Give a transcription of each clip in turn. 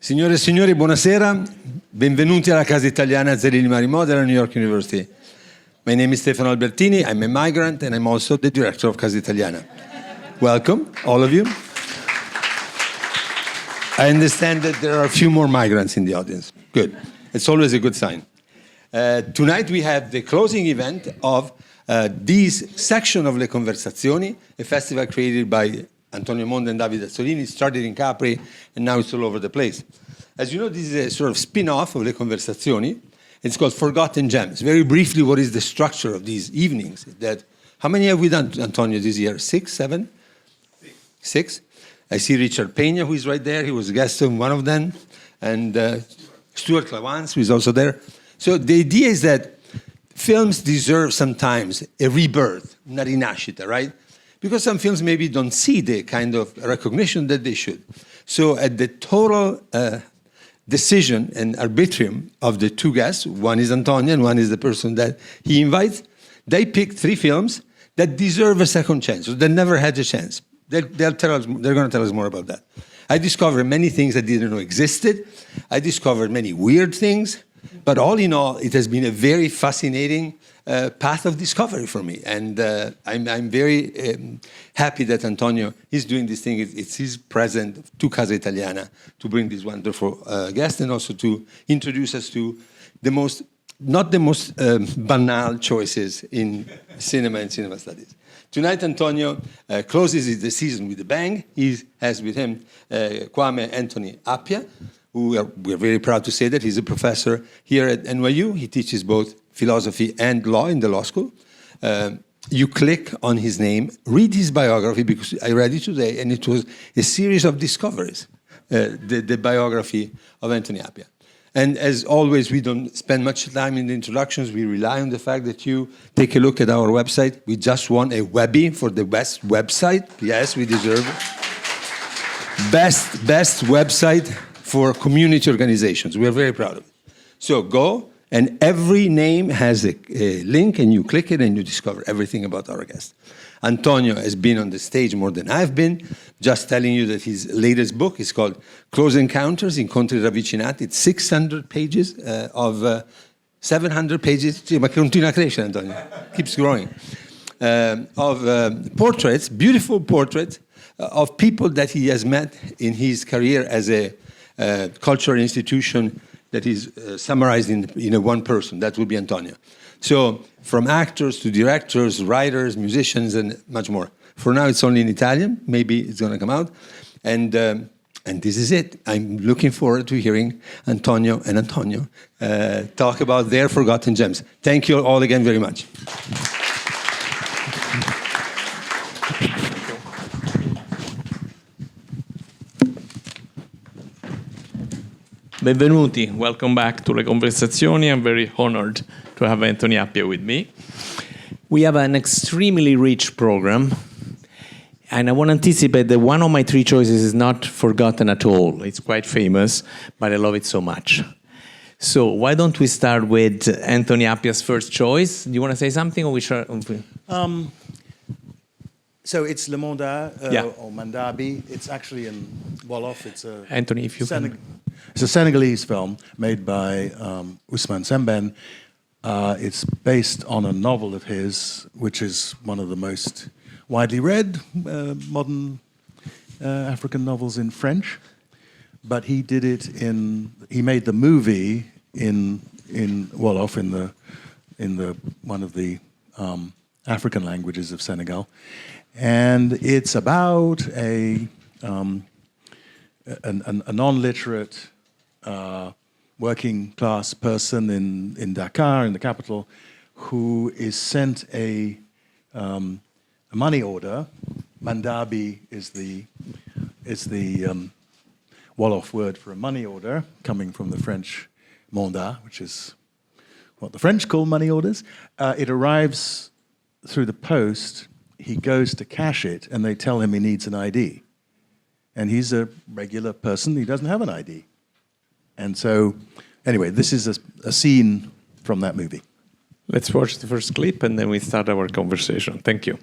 Signore e signori, buonasera. Benvenuti alla Casa Italiana Zerilli-Marimò della New York University. My name is Stefano Albertini. I'm a migrant and I'm also the director of Casa Italiana. Welcome, all of you. I understand that there are a few more migrants in the audience. Good. It's always a good sign. Tonight we have the closing event of this section of Le Conversazioni, a festival created by Antonio Monda and Davide Azzolini. Started in Capri and now it's all over the place. As you know, this is a sort of spin-off of Le Conversazioni. It's called Forgotten Gems. Very briefly, what is the structure of these evenings? How many have we done, Antonio, this year? 6, 7? 6. I see Richard Peña, who is right there. He was a guest on one of them. And Stuart Clavance, who is also there. So the idea is that films deserve sometimes a rebirth, una rinascita, right? Because some films maybe don't see the kind of recognition that they should. So at the total decision and arbitrium of the two guests, one is Antonio and one is the person that he invites, they picked 3 films that deserve a second chance, so they never had a chance. They're going to tell us more about that. I discovered many things I didn't know existed. I discovered many weird things. But all in all, it has been a very fascinating path of discovery for me. And I'm very happy that Antonio is doing this thing. It's his present to Casa Italiana to bring this wonderful guest and also to introduce us to not the most banal choices in cinema and cinema studies. Tonight, Antonio closes the season with a bang. He has with him Kwame Anthony Appiah, who we're very proud to say that he's a professor here at NYU. He teaches both philosophy and law in the law school. You click on his name, read his biography, because I read it today, and it was a series of discoveries, the biography of Anthony Appiah. And as always, we don't spend much time in the introductions. We rely on the fact that you take a look at our website. We just won a Webby for the best website. Yes, we deserve it. Best website for community organizations. We are very proud of it. So go, and every name has a link, and you click it, and you discover everything about our guest. Antonio has been on the stage more than I've been. Just telling you that his latest book is called Close Encounters, Incontri ravvicinati. It's 600 pages of 700 pages. Ma continua a crescere, Antonio. Keeps growing. Of portraits, beautiful portraits of people that he has met in his career as a cultural institution that is summarized in a one person. That would be Antonio. So from actors to directors, writers, musicians, and much more. For now, it's only in Italian. Maybe it's going to come out. And this is it. I'm looking forward to hearing Antonio and Antonio talk about their forgotten gems. Thank you all again very much. Benvenuti, welcome back to Le Conversazioni. I'm very honored to have Anthony Appiah with me. We have an extremely rich program, and I want to anticipate that one of my 3 choices is not forgotten at all. It's quite famous, but I love it so much. So why don't we start with Anthony Appiah's first choice? Do you want to say something, or we shall? So it's Le Monda or Mandabi. It's actually in Wolof. It's a Anthony, if you can. It's a Senegalese film made by Ousmane Sembene. It's based on a novel of his, which is one of the most widely read modern African novels in French. But he did it he made the movie in Wolof, in the one of the African languages of Senegal. And it's about a non-literate working class person in Dakar, in the capital, who is sent a money order. Mandabi is the Wolof word for a money order, coming from the French Monda, which is what the French call money orders. It arrives through the post. He goes to cash it, and they tell him he needs an ID. And he's a regular person. He doesn't have an ID. And so, anyway, this is a scene from that movie. Let's watch the first clip, and then we start our conversation. Thank you.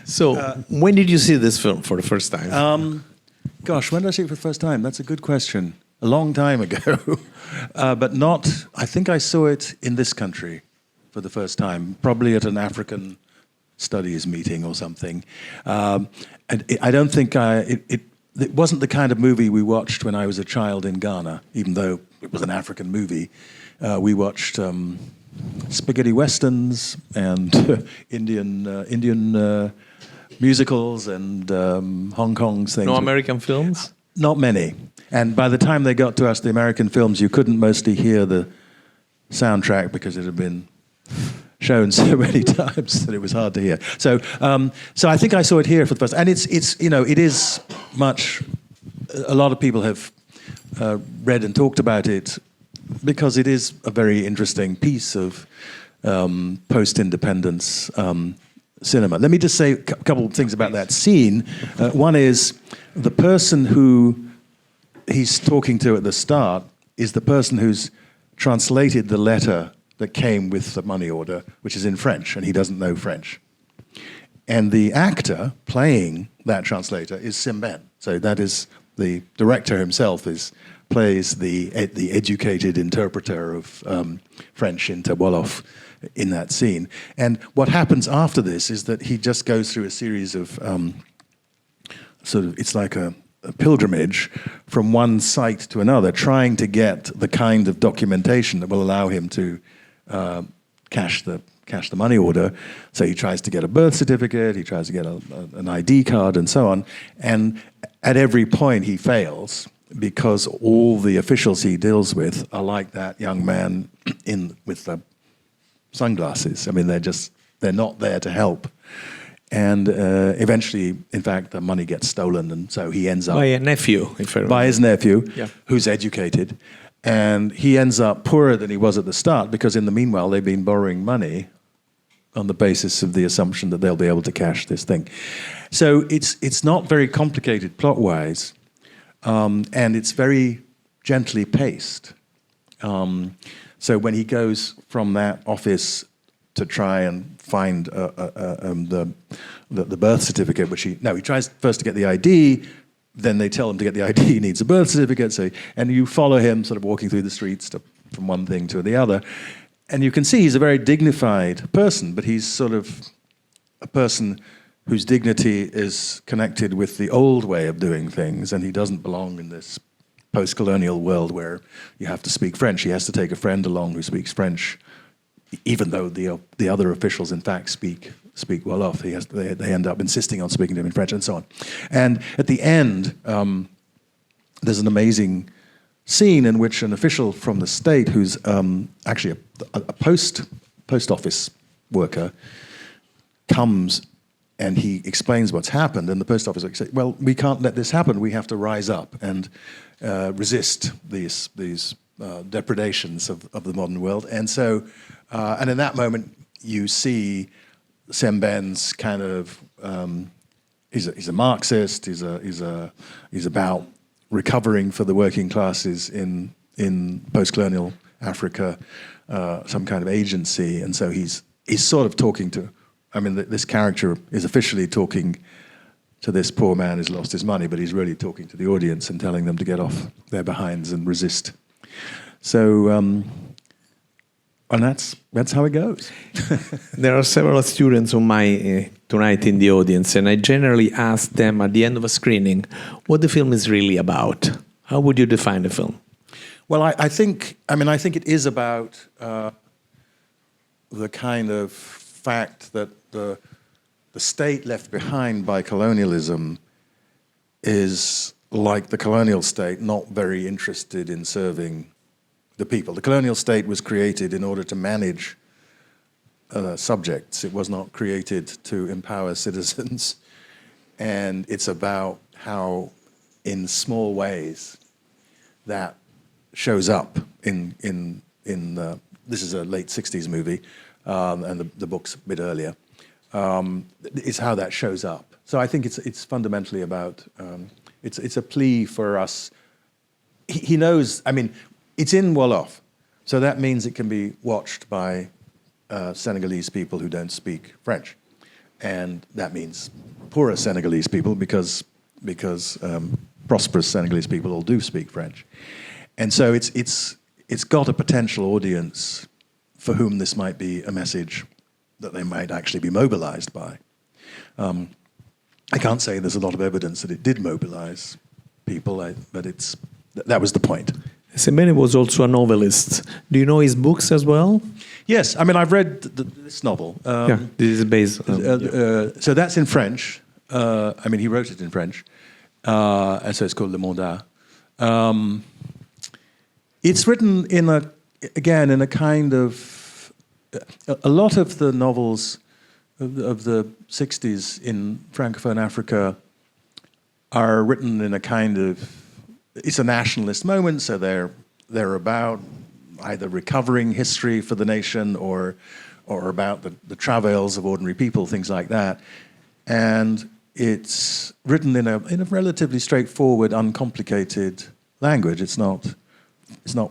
So, when did you see this film for the first time? Gosh, when did I see it for the first time? That's a good question. A long time ago. But not, I think I saw it in this country for the first time, probably at an African studies meeting or something. And I don't think it wasn't the kind of movie we watched when I was a child in Ghana, even though it was an African movie. We watched spaghetti westerns and Indian musicals and Hong Kong's things. No American films? Not many. And by the time they got to us, the American films, you couldn't mostly hear the soundtrack because it had been shown so many times that it was hard to hear. So, so I think I saw it here for the first. And it's you know, it is much. A lot of people have read and talked about it because it is a very interesting piece of post-independence cinema. Let me just say a couple of things about that scene. One is the person who he's talking to at the start is the person who's translated the letter that came with the money order, which is in French, and he doesn't know French. And the actor playing that translator is Sembene. So that is the director himself plays the educated interpreter of French into Wolof in that scene. And what happens after this is that he just goes through a series of it's like a pilgrimage from one site to another, trying to get the kind of documentation that will allow him to cash the money order. So he tries to get a birth certificate, he tries to get an ID card and so on. And at every point he fails because all the officials he deals with are like that young man with the sunglasses. I mean, they're not there to help. And eventually, in fact, the money gets stolen, and so he ends up... By a nephew, if I remember. By his nephew, yeah. Who's educated. And he ends up poorer than he was at the start, because in the meanwhile, they've been borrowing money on the basis of the assumption that they'll be able to cash this thing. So it's not very complicated plot-wise, and it's very gently paced. So when he goes from that office to try and find the birth certificate, he tries first to get the ID, then they tell him to get the ID, he needs a birth certificate, and you follow him sort of walking through the streets from one thing to the other, and you can see he's a very dignified person, but he's sort of a person whose dignity is connected with the old way of doing things, and he doesn't belong in this post-colonial world where you have to speak French. He has to take a friend along who speaks French, even though the other officials, in fact, speak Wolof. They end up insisting on speaking to him in French and so on. And at the end, there's an amazing scene in which an official from the state, who's actually a post office worker, comes and he explains what's happened. And the post office says, well, we can't let this happen. We have to rise up and resist these depredations of the modern world. And so, and in that moment, you see Sembene's kind of, he's a Marxist, he's about recovering for the working classes in post-colonial Africa, some kind of agency. And so he's sort of talking to, this character is officially talking to this poor man who's lost his money, but he's really talking to the audience and telling them to get off their behinds and resist. So, and that's how it goes. There are several students tonight in the audience, and I generally ask them at the end of a screening what the film is really about. How would you define the film? Well, I think it is about the kind of fact that the state left behind by colonialism is, like the colonial state, not very interested in serving the people. The colonial state was created in order to manage subjects. It was not created to empower citizens. And it's about how, in small ways, that shows up in this is a late 60s movie, and the book's a bit earlier. It's how that shows up. So I think it's fundamentally about, it's a plea for us. He knows, it's in Wolof, so that means it can be watched by Senegalese people who don't speak French. And that means poorer Senegalese people because prosperous Senegalese people all do speak French. And so it's got a potential audience for whom this might be a message that they might actually be mobilized by. I can't say there's a lot of evidence that it did mobilize people, but that was the point. Sembene was also a novelist. Do you know his books as well? Yes, I mean, I've read this novel. This is based so that's in French. I mean, he wrote it in French. And so it's called Le Monda. It's written in a kind of... A lot of the novels of the 60s in Francophone Africa are written in a kind of... It's a nationalist moment, so they're about either recovering history for the nation or about the travails of ordinary people, things like that. And it's written in a relatively straightforward, uncomplicated language. It's not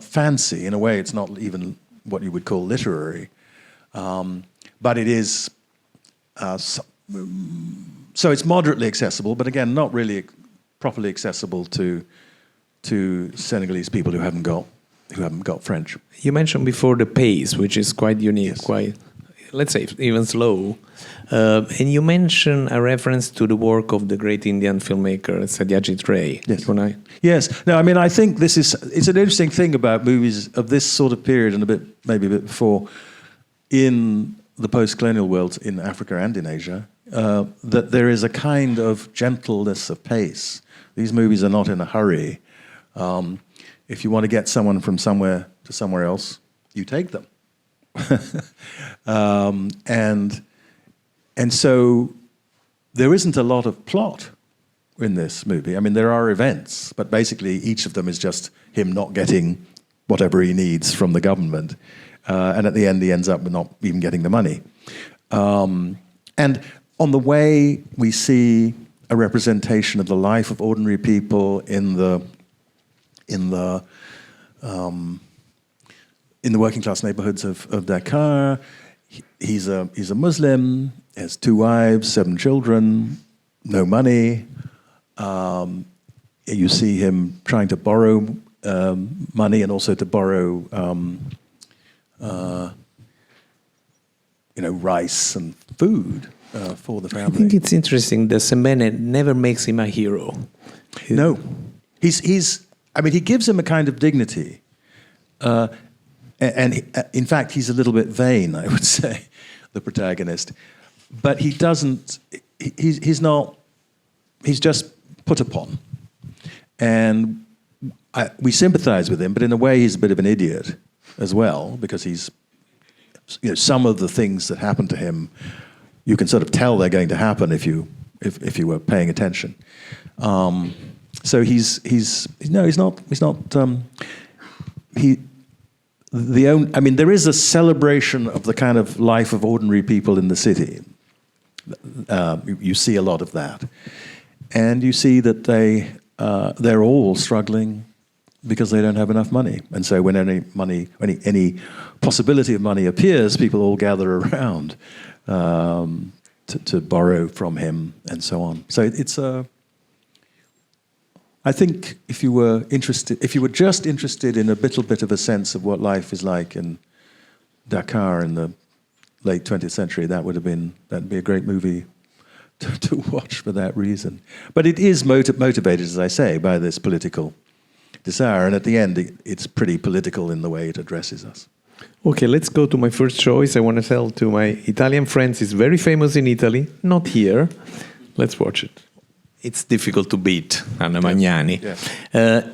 fancy. In a way, it's not even what you would call literary. But it is... so it's moderately accessible, but again, not really properly accessible to Senegalese people who haven't got French. You mentioned before the pace, which is quite unique, Yes. quite, let's say, even slow. And you mentioned a reference to the work of the great Indian filmmaker Satyajit Ray. Yes. Yes. No, I mean, I think it's an interesting thing about movies of this sort of period and maybe a bit before in the post-colonial world in Africa and in Asia, that there is a kind of gentleness of pace. These movies are not in a hurry. If you want to get someone from somewhere to somewhere else, you take them. And so there isn't a lot of plot in this movie. I mean, there are events, but basically each of them is just him not getting whatever he needs from the government. And at the end, he ends up not even getting the money. And on the way, we see a representation of the life of ordinary people in the working class neighborhoods of Dakar. He's a Muslim, has 2 wives, 7 children, no money. You see him trying to borrow money and also to borrow rice and food for the family. I think it's interesting that Sembene never makes him a hero. No. He gives him a kind of dignity. In fact, he's a little bit vain, I would say, the protagonist. But he doesn't, he's just put upon. And we sympathize with him, but in a way he's a bit of an idiot as well, because he's, some of the things that happen to him, you can sort of tell they're going to happen if you were paying attention. So there is a celebration of the kind of life of ordinary people in the city. You see a lot of that. And you see that they're all struggling because they don't have enough money. And so when any possibility of money appears, people all gather around to borrow from him and so on. So it's I think if you were just interested in a little bit of a sense of what life is like in Dakar in the late 20th century, that'd be a great movie to watch for that reason. But it is motivated, as I say, by this political desire, and at the end, it's pretty political in the way it addresses us. Okay, let's go to my first choice. I want to tell to my Italian friends, it's very famous in Italy, not here. Let's watch it. It's difficult to beat Anna Magnani. Yes.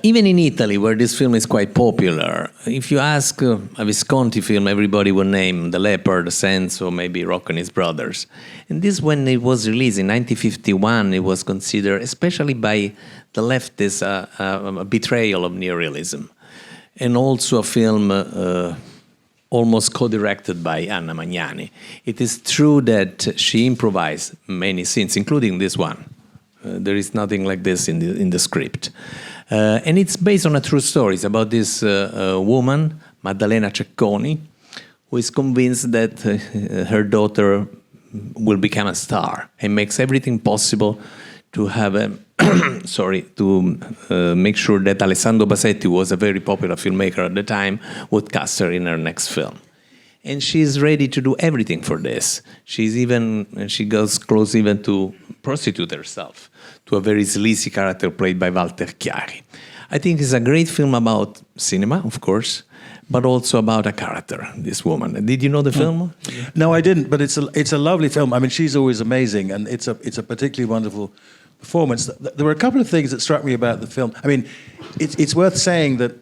Even in Italy, where this film is quite popular, if you ask a Visconti film, everybody will name The Leopard, Sense, or maybe Rocco and His Brothers. And this, when it was released in 1951, it was considered, especially by the leftists, a betrayal of neorealism. And also a film almost co-directed by Anna Magnani. It is true that she improvised many scenes, including this one. There is nothing like this in the script. And it's based on a true story. It's about this woman, Maddalena Cecconi, who is convinced that her daughter will become a star and makes everything possible to have a make sure that Alessandro Basetti was a very popular filmmaker at the time would cast her in her next film. And she's ready to do everything for this. She goes close even to prostitute herself to a very sleazy character played by Walter Chiari. I think it's a great film about cinema, of course, but also about a character, this woman. Did you know the film? No, I didn't, but it's a lovely film. I mean, she's always amazing, and it's a particularly wonderful performance. There were a couple of things that struck me about the film. I mean, it's worth saying that,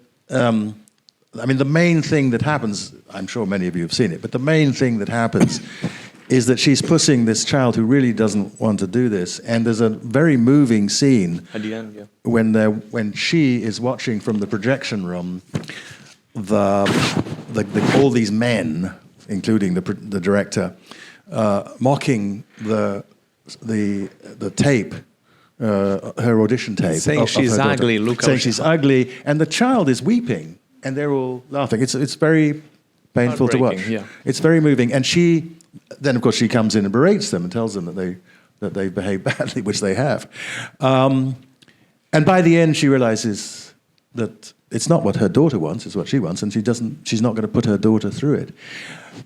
the main thing that happens, I'm sure many of you have seen it, but the main thing that happens is that she's pushing this child who really doesn't want to do this, and there's a very moving scene at the end, yeah. when she is watching from the projection room all these men, including the director, mocking the tape, her audition tape, saying she's ugly. Look, saying she's ugly, and the child is weeping, and they're all laughing. It's very painful to watch. Yeah. It's very moving, and then of course she comes in and berates them and tells them that they behave badly, which they have, and by the end she realizes that it's not what her daughter wants, it's what she wants, and she's not going to put her daughter through it.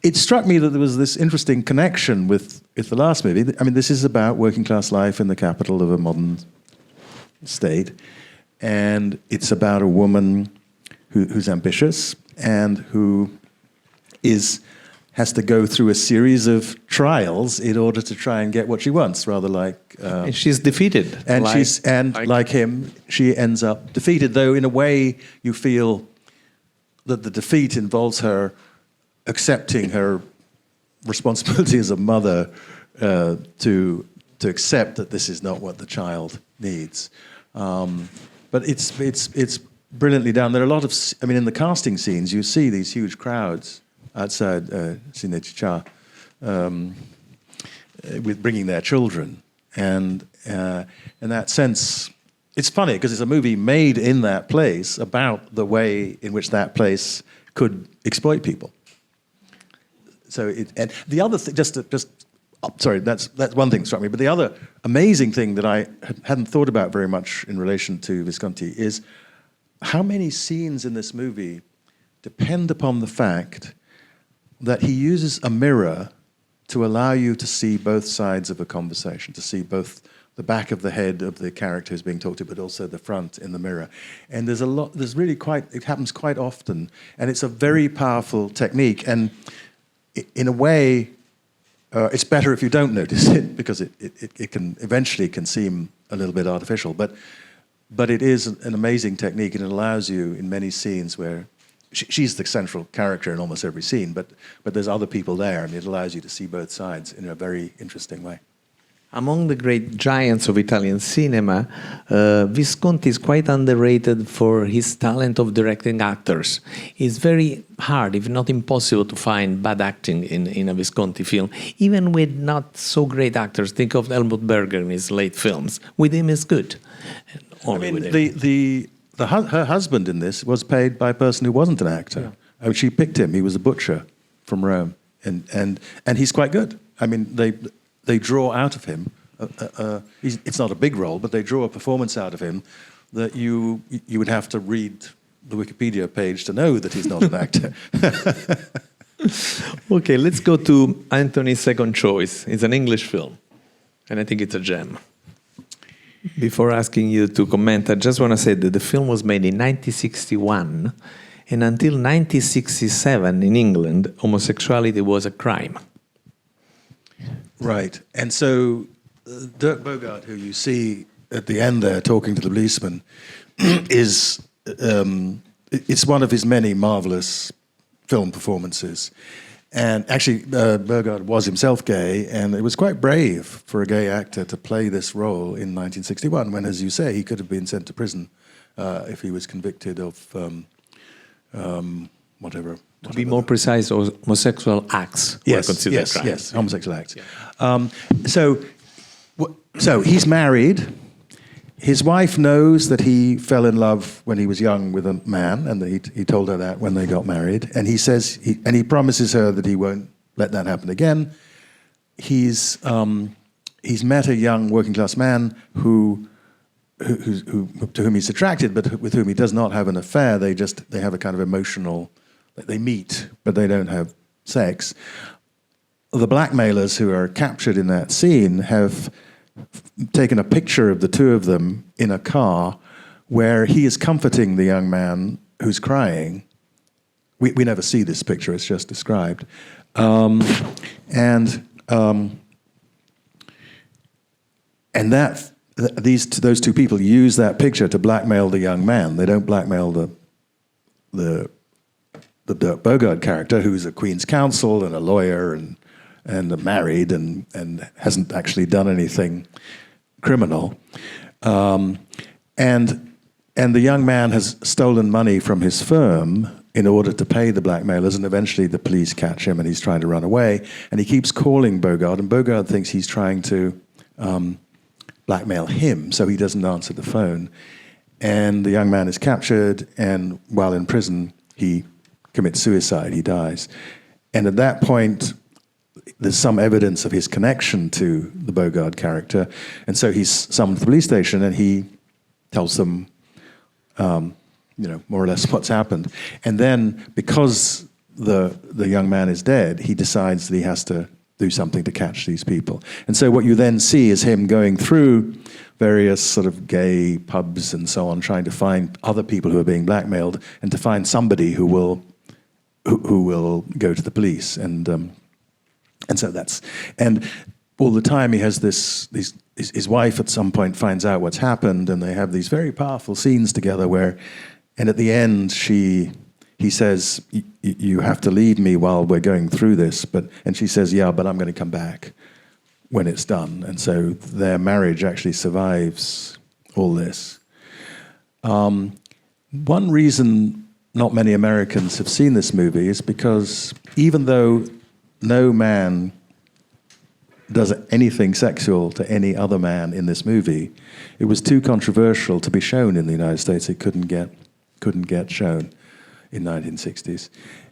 It struck me that there was this interesting connection with the last movie. I mean, this is about working class life in the capital of a modern state, and it's about a woman who's ambitious and who has to go through a series of trials in order to try and get what she wants, rather like... and she's defeated. And like him, she ends up defeated, though in a way you feel that the defeat involves her accepting her responsibility as a mother to accept that this is not what the child needs. But it's brilliantly done. There are a lot of... in the casting scenes, you see these huge crowds outside Cinecittà with bringing their children. And in that sense, it's funny because it's a movie made in that place about the way in which that place could exploit people. So and the other thing, that's one thing that struck me. But the other amazing thing that I hadn't thought about very much in relation to Visconti is how many scenes in this movie depend upon the fact that he uses a mirror to allow you to see both sides of a conversation, to see both the back of the head of the character who's being talked to, but also the front in the mirror. And it happens quite often, and it's a very powerful technique. And in a way, it's better if you don't notice it, because it can eventually seem a little bit artificial. But it is an amazing technique, and it allows you in many scenes where she's the central character in almost every scene, but there's other people there, and it allows you to see both sides in a very interesting way. Among the great giants of Italian cinema, Visconti is quite underrated for his talent of directing actors. It's very hard, if not impossible, to find bad acting in a Visconti film, even with not so great actors. Think of Helmut Berger in his late films. With him, it's good. Her husband in this was paid by a person who wasn't an actor. Yeah. She picked him. He was a butcher from Rome, and he's quite good. I mean, they draw out of him. It's not a big role, but they draw a performance out of him that you would have to read the Wikipedia page to know that he's not an actor. Okay, let's go to Anthony's second choice. It's an English film, and I think it's a gem. Before asking you to comment, I just want to say that the film was made in 1961, and until 1967 in England, homosexuality was a crime. Right, and so Dirk Bogarde, who you see at the end there talking to the policeman, it's one of his many marvelous film performances. And actually, Bogarde was himself gay, and it was quite brave for a gay actor to play this role in 1961, when, as you say, he could have been sent to prison if he was convicted of whatever. To be more precise, homosexual acts were considered crimes. Yes, homosexual acts. Yeah. So he's married. His wife knows that he fell in love when he was young with a man, and he told her that when they got married. And he says, he promises her that he won't let that happen again. He's he's met a young working-class man to whom he's attracted, but with whom he does not have an affair. They have a kind of emotional, they meet, but they don't have sex. The blackmailers who are captured in that scene have taken a picture of the two of them in a car where he is comforting the young man who's crying. We never see this picture, it's just described. Those two people use that picture to blackmail the young man. They don't blackmail the Dirk Bogarde character, who's a Queen's Counsel and a lawyer and married and hasn't actually done anything criminal. And the young man has stolen money from his firm in order to pay the blackmailers, and eventually the police catch him and he's trying to run away. And he keeps calling Bogarde, and Bogarde thinks he's trying to blackmail him, so he doesn't answer the phone. And the young man is captured, and while in prison, he commits suicide, he dies. And at that point, there's some evidence of his connection to the Bogarde character, and so he's summoned to the police station, and he tells them, more or less what's happened. And then, because the young man is dead, he decides that he has to do something to catch these people. And so what you then see is him going through various sort of gay pubs and so on, trying to find other people who are being blackmailed and to find somebody who will go to the police. And so that's... And all the time he has his wife at some point finds out what's happened, and they have these very powerful scenes together where... And at the end, he says, you have to leave me while we're going through this. And she says, yeah, but I'm going to come back when it's done. And so their marriage actually survives all this. One reason not many Americans have seen this movie is because even though no man does anything sexual to any other man in this movie, it was too controversial to be shown in the United States. It couldn't get shown in 1960s,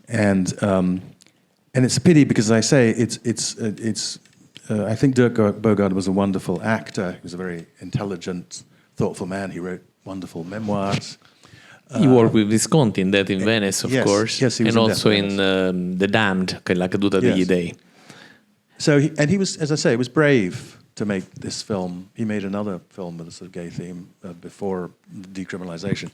and it's a pity because, as I say, it's. I think Dirk Bogarde was a wonderful actor. He was a very intelligent, thoughtful man. He wrote wonderful memoirs. He worked with Visconti in Death in Venice, of course, yes, he was and also in The Damned, che è La caduta degli dei. So, he was, as I say, was brave to make this film. He made another film with a sort of gay theme before decriminalization,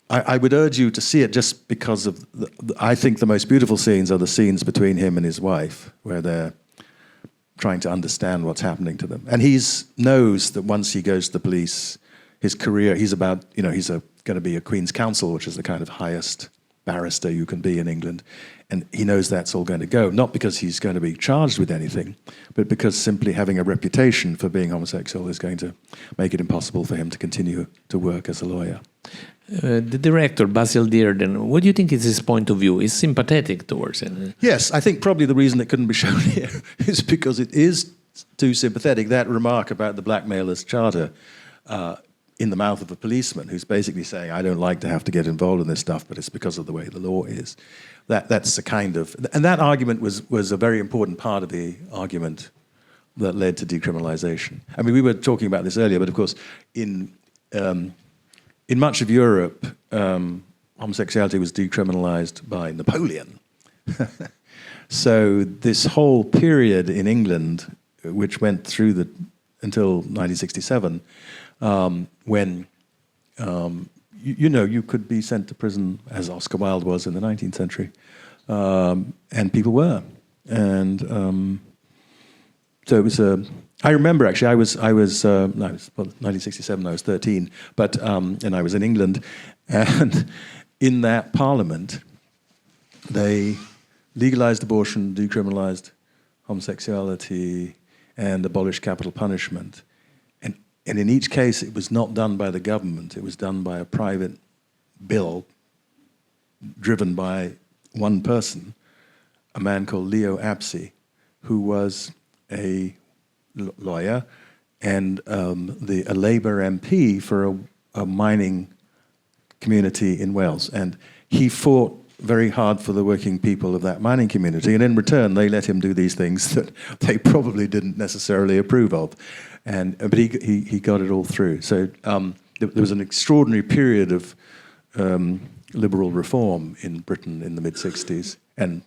I would urge you to see it just because of I think the most beautiful scenes are the scenes between him and his wife, where they're trying to understand what's happening to them. And he knows that once he goes to the police, his career, he's going to be a Queen's Counsel, which is the kind of highest barrister you can be in England. And he knows that's all going to go, not because he's going to be charged with anything, but because simply having a reputation for being homosexual is going to make it impossible for him to continue to work as a lawyer. The director, Basil Dearden, what do you think is his point of view? Is sympathetic towards it? Yes, I think probably the reason it couldn't be shown here is because it is too sympathetic. That remark about the blackmailer's charter in the mouth of a policeman who's basically saying, I don't like to have to get involved in this stuff, but it's because of the way the law is. That's a kind of... And that argument was a very important part of the argument that led to decriminalization. I mean, we were talking about this earlier, but of course, in much of Europe, homosexuality was decriminalized by Napoleon. So this whole period in England, which went through until 1967, when you could be sent to prison, as Oscar Wilde was in the 19th century, and people were, and so it was a. I remember actually, I was 1967. I was 13, but and I was in England, and in that Parliament, they legalized abortion, decriminalized homosexuality, and abolished capital punishment. And in each case, it was not done by the government. It was done by a private bill driven by one person, a man called Leo Appiah, who was a lawyer and a Labour MP for a mining community in Wales. And he fought very hard for the working people of that mining community, and in return they let him do these things that they probably didn't necessarily approve of, but he got it all through. So there was an extraordinary period of liberal reform in Britain in the mid-60s, and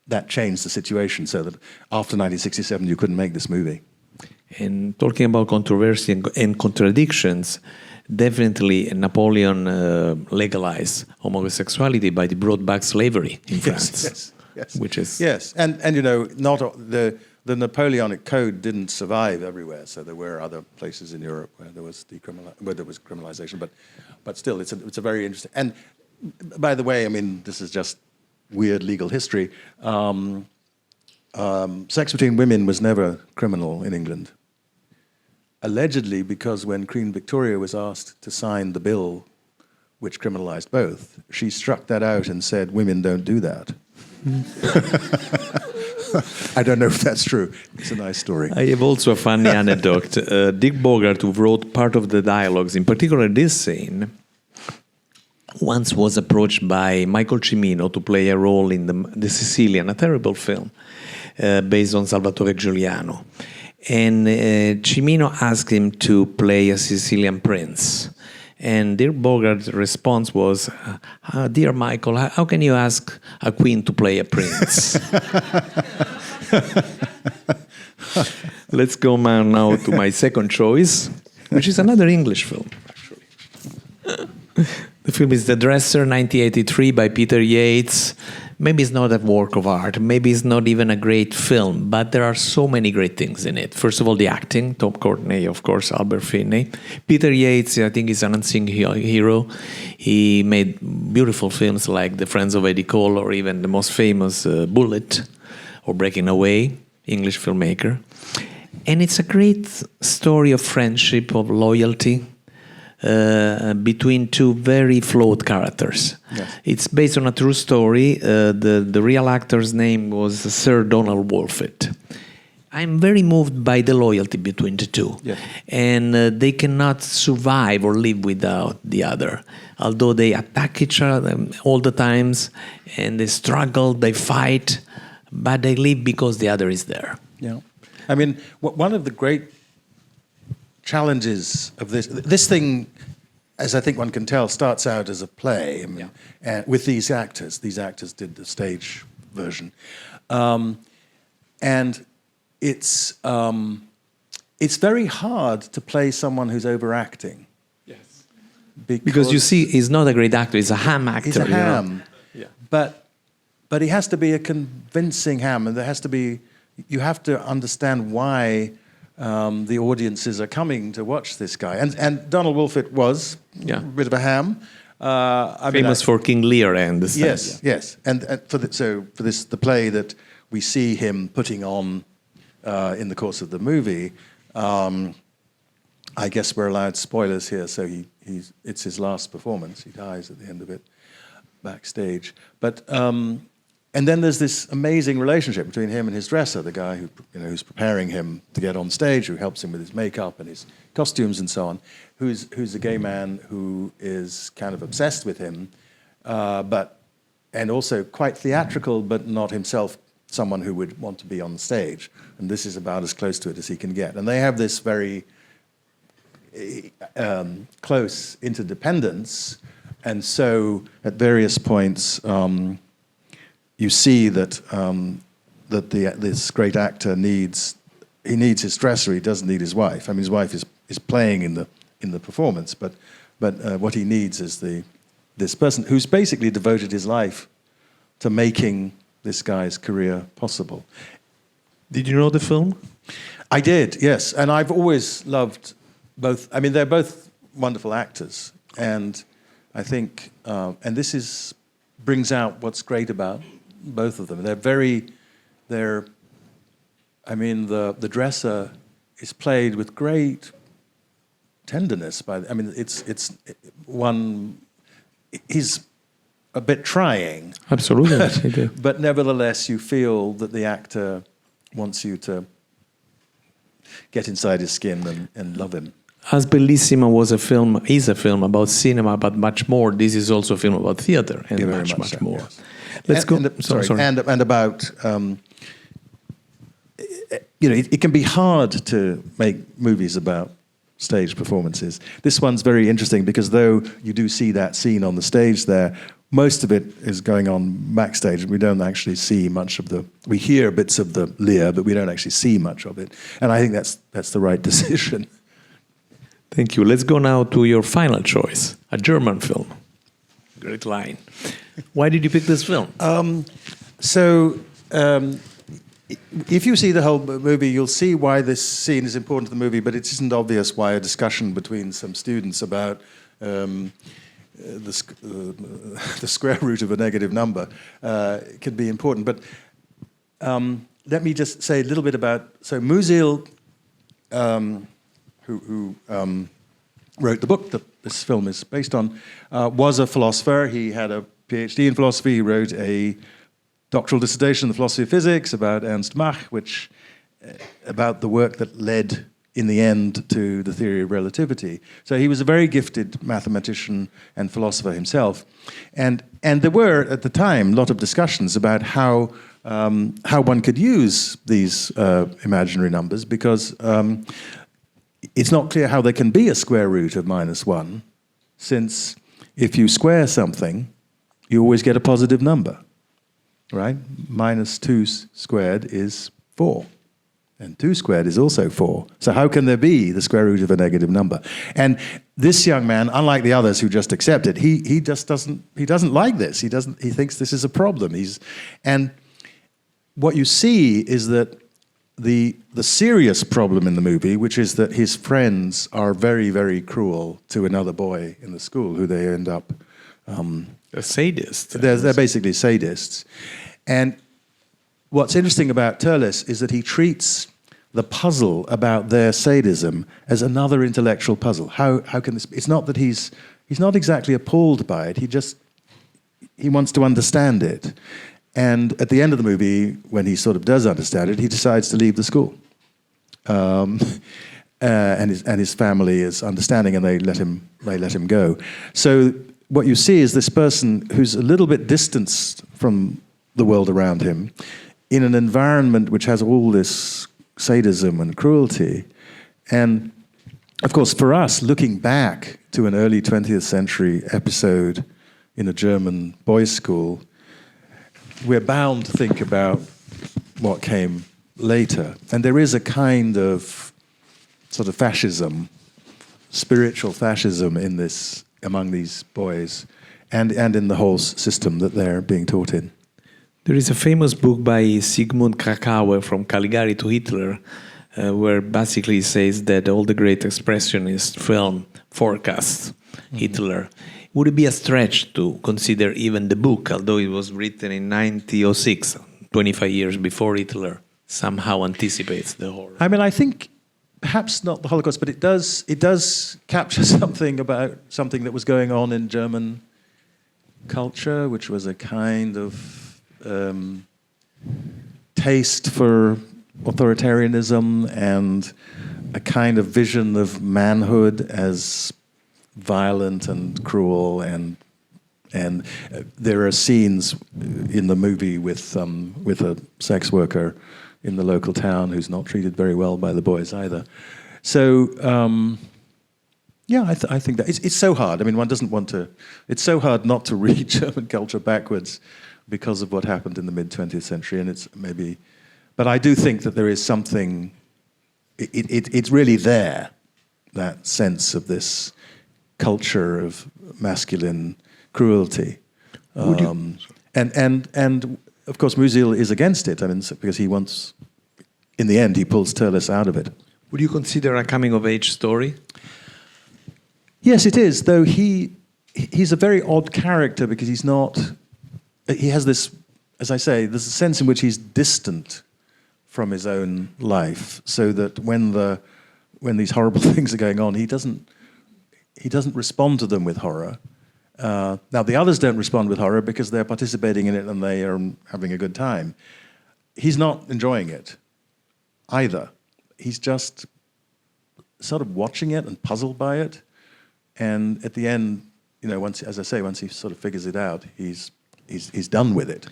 that changed the situation so that after 1967 you couldn't make this movie. And talking about controversy and contradictions, definitely Napoleon legalized homosexuality, but he brought back slavery in France. Yes. Which is and you know, not the Napoleonic Code didn't survive everywhere, so there were other places in Europe where there was criminalization, but still, it's a very interesting. And by the way, I mean, this is just weird legal history. Sex between women was never criminal in England. Allegedly, because when Queen Victoria was asked to sign the bill which criminalized both, she struck that out and said, women don't do that. I don't know if that's true. It's a nice story. I have also a funny anecdote. Dick Bogart, who wrote part of the dialogues, in particular this scene, once was approached by Michael Cimino to play a role in the Sicilian, a terrible film based on Salvatore Giuliano. And Cimino asked him to play a Sicilian prince. And Dirk Bogart's response was, dear Michael, how can you ask a queen to play a prince? Let's go now to my second choice, which is another English film, actually. The film is The Dresser, 1983, by Peter Yates. Maybe it's not a work of art. Maybe it's not even a great film, but there are so many great things in it. First of all, the acting, Tom Courtenay, of course, Albert Finney. Peter Yates, I think, is an unsung hero. He made beautiful films like The Friends of Eddie Cole, or even the most famous Bullet, or Breaking Away, English filmmaker. And it's a great story of friendship, of loyalty, between two very flawed characters. Yes. It's based on a true story. The real actor's name was Sir Donald Wolfett. I'm very moved by the loyalty between the two. Yes. And they cannot survive or live without the other. Although they attack each other all the times, and they struggle, they fight, but they live because the other is there. Yeah. I mean, one of the great challenges of this thing, as I think one can tell, starts out as a play. I mean, with these actors. These actors did the stage version, and it's very hard to play someone who's overacting. Yes, because you see, he's not a great actor; he's a ham actor. He's a ham, yeah. But he has to be a convincing ham, and there has to be. You have to understand why. The audiences are coming to watch this guy, and Donald Wolfett was a bit of a ham. Famous for King Lear, I understand. Yes, yes, and for the play that we see him putting on in the course of the movie. I guess we're allowed spoilers here, so it's his last performance. He dies at the end of it, backstage. But and then there's this amazing relationship between him and his dresser, the guy who's preparing him to get on stage, who helps him with his makeup and his costumes and so on, who's a gay man who is kind of obsessed with him, and also quite theatrical, but not himself someone who would want to be on stage. And this is about as close to it as he can get. And they have this very close interdependence, and so at various points. You see that this great actor needs his dresser. He doesn't need his wife. I mean, his wife is playing in the performance, but what he needs is this person who's basically devoted his life to making this guy's career possible. Did you know the film? I did, yes, and I've always loved both. I mean, they're both wonderful actors, and I think and this brings out what's great about. Both of them. I mean, the dresser is played with great tenderness. He's a bit trying. Absolutely. But nevertheless, you feel that the actor wants you to get inside his skin and love him. As Bellissima is a film about cinema, but much more. This is also a film about theater and much so, more. Yes. Let's go. Sorry. And about it can be hard to make movies about stage performances. This one's very interesting because though you do see that scene on the stage there, most of it is going on backstage, and we don't actually see much of we hear bits of the Lear, but we don't actually see much of it. And I think that's the right decision. Thank you. Let's go now to your final choice, a German film. Great line. Why did you pick this film? If you see the whole movie, you'll see why this scene is important to the movie, but it isn't obvious why a discussion between some students about the square root of a negative number could be important. But let me just say a little bit about... So Musil, who wrote the book that this film is based on, was a philosopher. He had a PhD in philosophy. He wrote a doctoral dissertation in the philosophy of physics about Ernst Mach, which about the work that led in the end to the theory of relativity. So he was a very gifted mathematician and philosopher himself. And there were, at the time, a lot of discussions about how one could use these imaginary numbers, because it's not clear how they can be a square root of -1, since if you square something, you always get a positive number, right? -2 squared is 4. And 2 squared is also 4. So how can there be the square root of a negative number? And this young man, unlike the others who just accept it, he just doesn't like this. He thinks this is a problem. And what you see is that the serious problem in the movie, which is that his friends are very, very cruel to another boy in the school who they end up... a sadist. They're basically sadists. And what's interesting about Törless is that he treats the puzzle about their sadism as another intellectual puzzle. How can this be? It's not that he's not exactly appalled by it. He wants to understand it. And at the end of the movie, when he sort of does understand it, he decides to leave the school. And his family is understanding, and they let him go. So what you see is this person who's a little bit distanced from the world around him, in an environment which has all this sadism and cruelty. And of course, for us, looking back to an early 20th century episode in a German boys' school, we're bound to think about what came later. And there is a kind of sort of fascism, spiritual fascism among these boys, and in the whole system that they're being taught in. There is a famous book by Sigmund Krakauer, From Caligari to Hitler, where basically he says that all the great expressionist film forecast Hitler. Would it be a stretch to consider even the book, although it was written in 1906, 25 years before Hitler, somehow anticipates the horror? I mean, I think perhaps not the Holocaust, but it does capture something about something that was going on in German culture, which was a kind of taste for authoritarianism and a kind of vision of manhood as violent and cruel, and there are scenes in the movie with a sex worker in the local town who's not treated very well by the boys either. So I think that it's so hard. I mean, one doesn't want to. It's so hard not to read German culture backwards because of what happened in the mid-20th century, and it's maybe. But I do think that there is something. It's really there, that sense of this culture of masculine cruelty, and of course Musil is against it. I mean, because he wants, in the end, he pulls Törless out of it. Would you consider a coming-of-age story? Yes, it is. Though he's a very odd character because he's not. He has this, as I say, there's a sense in which he's distant from his own life, so that when these horrible things are going on, he doesn't respond to them with horror. Now, the others don't respond with horror because they're participating in it and they are having a good time. He's not enjoying it either. He's just sort of watching it and puzzled by it. And at the end, once he sort of figures it out, he's done with it,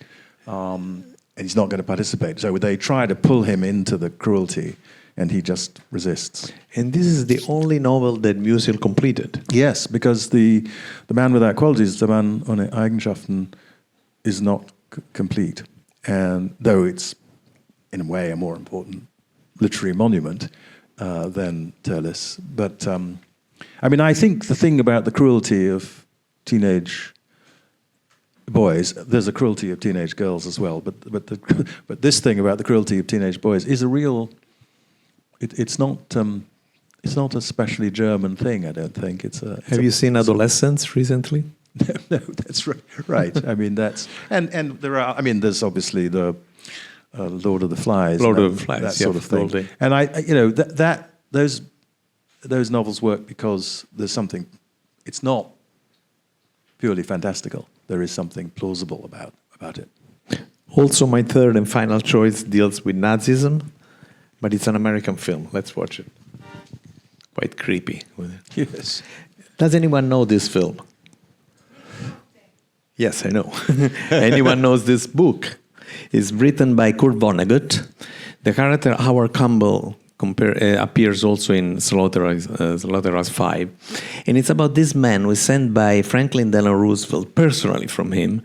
and he's not going to participate. So they try to pull him into the cruelty, and he just resists. And this is the only novel that Musil completed. Yes, because the Man Without Qualities, the Man ohne Eigenschaften, is not complete, and though it's in a way a more important literary monument than Törless. But I think the thing about the cruelty of teenage boys, there's a cruelty of teenage girls as well. But this thing about the cruelty of teenage boys is a real. It's not a specially German thing. I don't think Have you seen Adolescents recently? No, that's right. That's and there are. There's obviously the Lord of the Flies. That sort of thing. Goldie. And those novels work because there's something. It's not purely fantastical. There is something plausible about it. Also, my third and final choice deals with Nazism, but it's an American film. Let's watch it. Quite creepy. Yes. Does anyone know this film? Yes, I know. Anyone knows this book? It's written by Kurt Vonnegut. The character Howard Campbell appears also in Slaughterhouse 5. And it's about this man who is sent by Franklin Delano Roosevelt personally from him.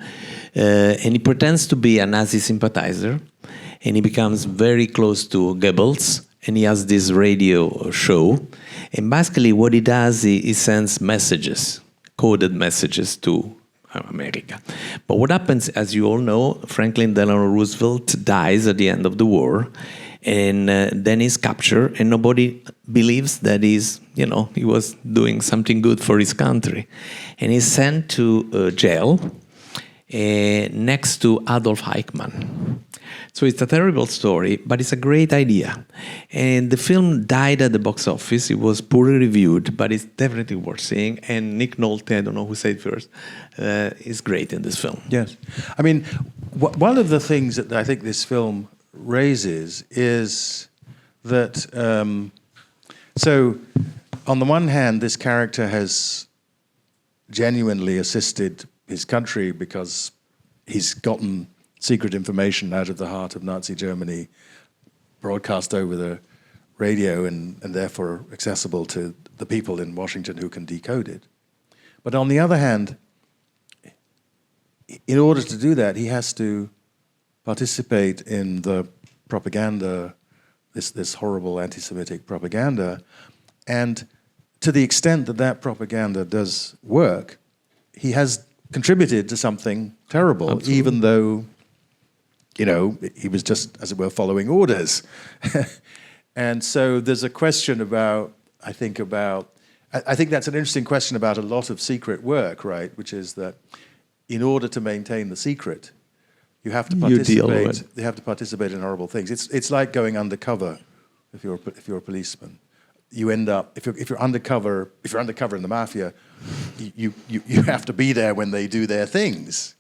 And he pretends to be a Nazi sympathizer. And he becomes very close to Goebbels. And he has this radio show. And basically what he does, he sends messages, coded messages to America. But what happens, as you all know, Franklin Delano Roosevelt dies at the end of the war. And then he's captured, and nobody believes that he was doing something good for his country. And he's sent to jail next to Adolf Eichmann. So it's a terrible story, but it's a great idea. And the film died at the box office. It was poorly reviewed, but it's definitely worth seeing. And Nick Nolte, I don't know who said it first, is great in this film. Yes. One of the things that I think this film raises is that, so on the one hand, this character has genuinely assisted his country because he's gotten secret information out of the heart of Nazi Germany, broadcast over the radio and therefore accessible to the people in Washington who can decode it. But on the other hand, in order to do that, he has to participate in the propaganda, this horrible anti-Semitic propaganda, and to the extent that that propaganda does work, he has contributed to something terrible, Absolutely. Even though, he was just, as it were, following orders. And so there's a question I think that's an interesting question about a lot of secret work, right? Which is that in order to maintain the secret, you have to participate. You have to participate in horrible things. It's like going undercover. If you're a policeman, you end up if you're undercover in the mafia, you have to be there when they do their things,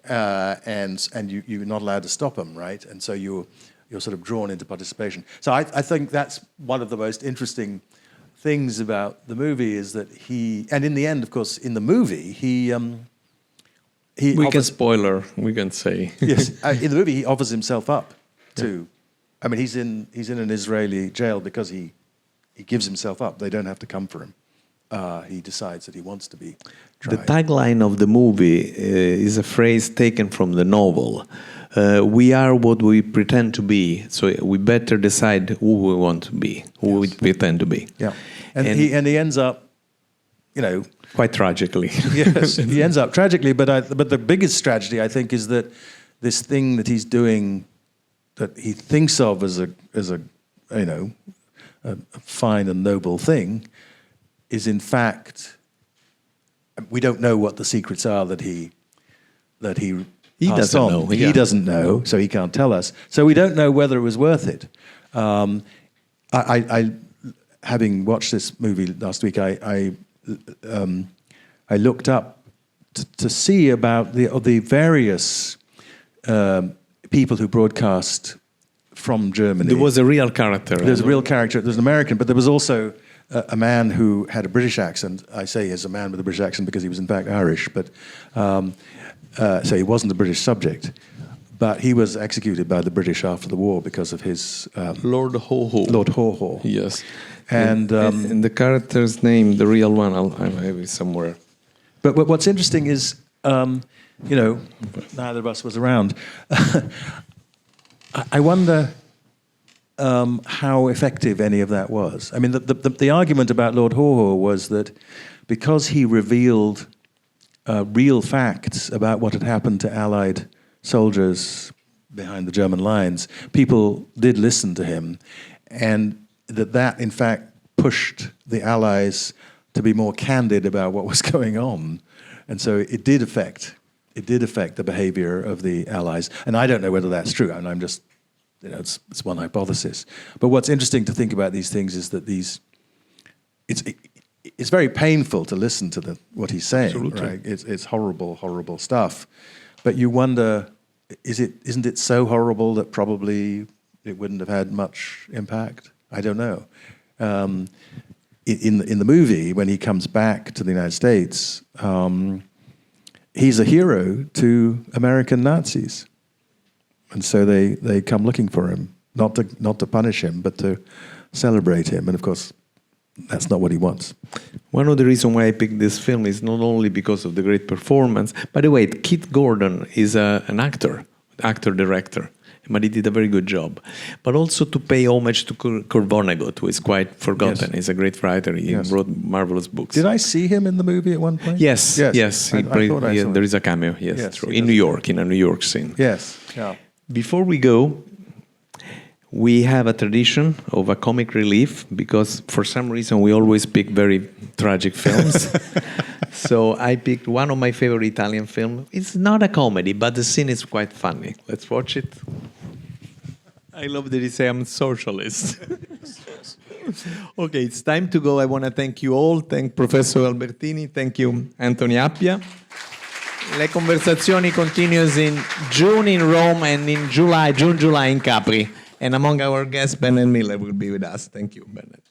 and you're not allowed to stop them, right? And so you're sort of drawn into participation. So I think that's one of the most interesting things about the movie is that and in the end, of course, in the movie we can say. Yes, in the movie he offers himself up to. He's in an Israeli jail because he gives himself up. They don't have to come for him. He decides that he wants to be tried. The tagline of the movie is a phrase taken from the novel. We are what we pretend to be, so we better decide who we want to be, who we pretend to be. Yeah, and he ends up, quite tragically. Yes, he ends up tragically. But the biggest tragedy, I think, is that this thing that he's doing, that he thinks of as a fine and noble thing, is in fact, we don't know what the secrets are that he doesn't know. He doesn't know, so he can't tell us. So we don't know whether it was worth it. I having watched this movie last week, I looked up to see about the various people who broadcast from Germany. There was a real character. There's a real character. There's an American, but there was also a man who had a British accent. I say he's a man with a British accent because he was in fact Irish, but so he wasn't a British subject. But he was executed by the British after the war because of his Lord Ho-Ho. Lord Ho-Ho. Yes. And the character's name, the real one, I have it somewhere. But what's interesting is, neither of us was around. I wonder how effective any of that was. I mean, the argument about Lord Ho-Ho was that because he revealed real facts about what had happened to Allied soldiers behind the German lines, people did listen to him, and that in fact pushed the Allies to be more candid about what was going on, and so it did affect the behavior of the Allies. And I don't know whether that's true. And I'm just, it's one hypothesis. But what's interesting to think about these things is that it's very painful to listen to what he's saying. Absolutely. Right? It's horrible, horrible stuff. But you wonder, isn't it so horrible that probably it wouldn't have had much impact? I don't know. In the movie, when he comes back to the United States, he's a hero to American Nazis, and so they come looking for him, not to punish him, but to celebrate him. And of course, that's not what he wants. One of the reasons why I picked this film is not only because of the great performance. By the way, Kit Gordon is an actor-director, but he did a very good job. But also to pay homage to Kurt Vonnegut, who is quite forgotten. Yes. He's a great writer. He wrote marvelous books. Did I see him in the movie at one point? Yes. I thought I saw There him. is a cameo, yes, true. In does. New York, in a New York scene. Yes. Yeah. Before we go, we have a tradition of a comic relief because for some reason we always pick very tragic films. So I picked one of my favorite Italian films. It's not a comedy, but the scene is quite funny. Let's watch it. I love that you say I'm socialist. Okay, it's time to go. I want to thank you all. Thank Professor Albertini. Thank you, Anthony Appiah. Le Conversazioni continues in June in Rome and in July in Capri. And among our guests, Bernard Miller will be with us. Thank you, Bernard.